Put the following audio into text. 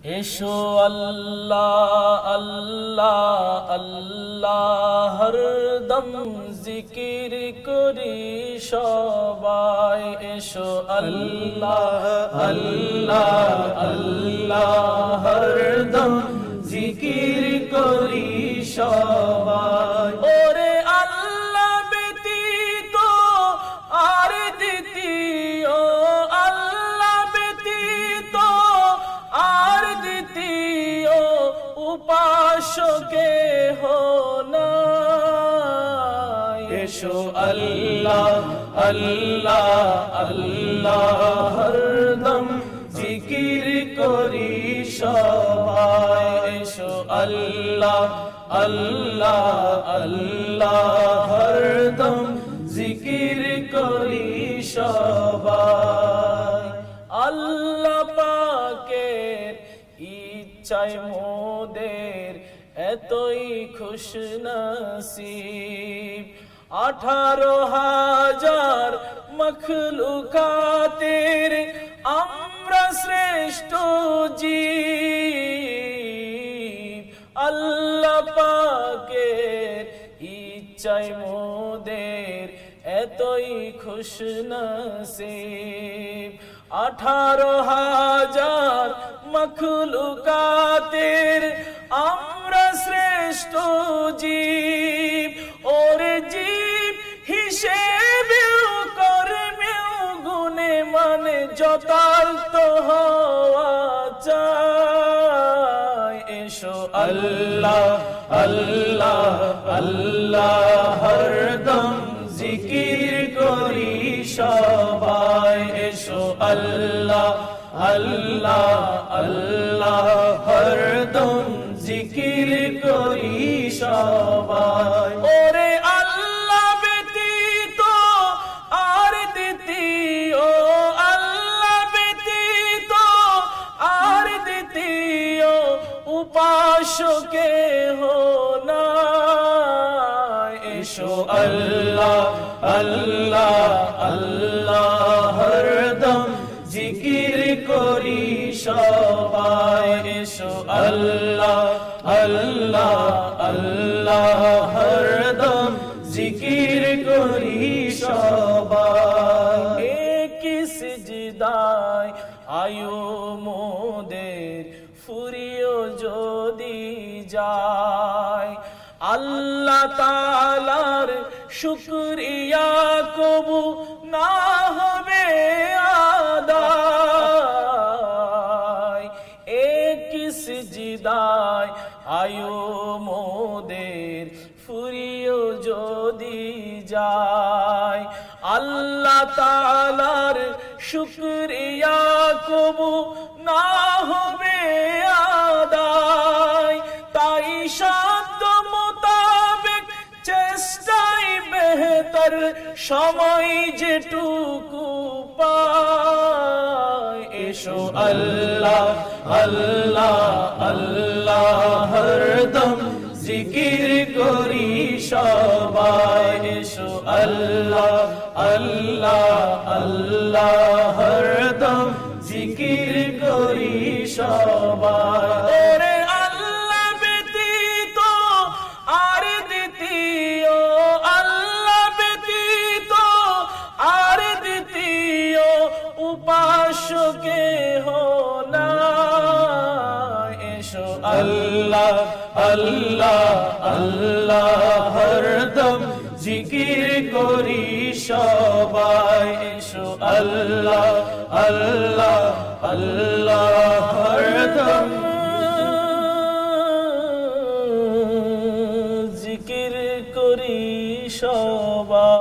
এসো আল্লাহ আল্লাহ আল্লাহ হরদম জিকির করি সবাই এসো আল্লাহ আল্লাহ আল্লাহ হরদম জিকির করি সবাই ওরে আল্লাহ ব্যতীত আর দ্বিতীয় আল্লাহ ব্যতীত আর দ্বিতীয় উপাসকে নাই এসো আল্লাহ আল্লাহ আল্লাহ হরদম জিকির করি সবাই এসো আল্লাহ আল্লাহ আল্লাহ হরদম জিকির করি সবাই আল্লাহ পাকের ইচ্ছায় মোদের এতই খুশনসিব 18,000 মখলুকাতের আমরা শ্রেষ্ঠ জীব আল্লাহ পাকের ইচ্ছায় মোদের এতই খুশনসিব 18,000 মখলুকাতের আমরা শ্রেষ্ঠ জীব ওরে জীব হিসেবেও কর্মেও গুণে মানে যথার্থ হওয়া চাই এসো আল্লাহ আল্লাহ আল্লাহ হরদম জিকির করি সবাই এসো আল্লাহ আল্লাহ আল্লাহ হরদম জিকির করি সবাই ওরে আল্লাহ ব্যতীত আর দ্বিতীয় আল্লাহ ব্যতীত আর দ্বিতীয় উপাসকে নাই এসো আল্লাহ আল্লাহ আল্লাহ হরদম জিকির করি সবাই এসো আল্লাহ আল্লাহ আল্লাহ হরদম জিকির করি সবাই একই সিজদায় আয়ু মোদের ফুরিও যদি যায় আল্লাহ তাআলার শুকরিয়া কবু না হবে আদায় একই সিজদায় আয়ু মোদের ফুরিও যদি যায় আল্লাহ তাআলার শুকরিয়া কবু না হবে আদায় তাই সাধ্য মোতাবেক চেষ্টাই বেহতর সময় যেটুকু পায় এসো আল্লাহ আল্লাহ আল্লাহ হরদম জিকির করি সবাই এসো আল্লাহ আল্লাহ আল্লাহ হরদম জিকির করি সবাই ওরে আল্লাহ ব্যতীত আর দ্বিতীয় আল্লাহ ব্যতীত আর দ্বিতীয় উপাসকে নাই এসো আল্লাহ আল্লাহ আল্লাহ হরদম জিকির করি সবাই এসো আল্লাহ আল্লাহ আল্লাহ হরদম জিকির করি সবাই।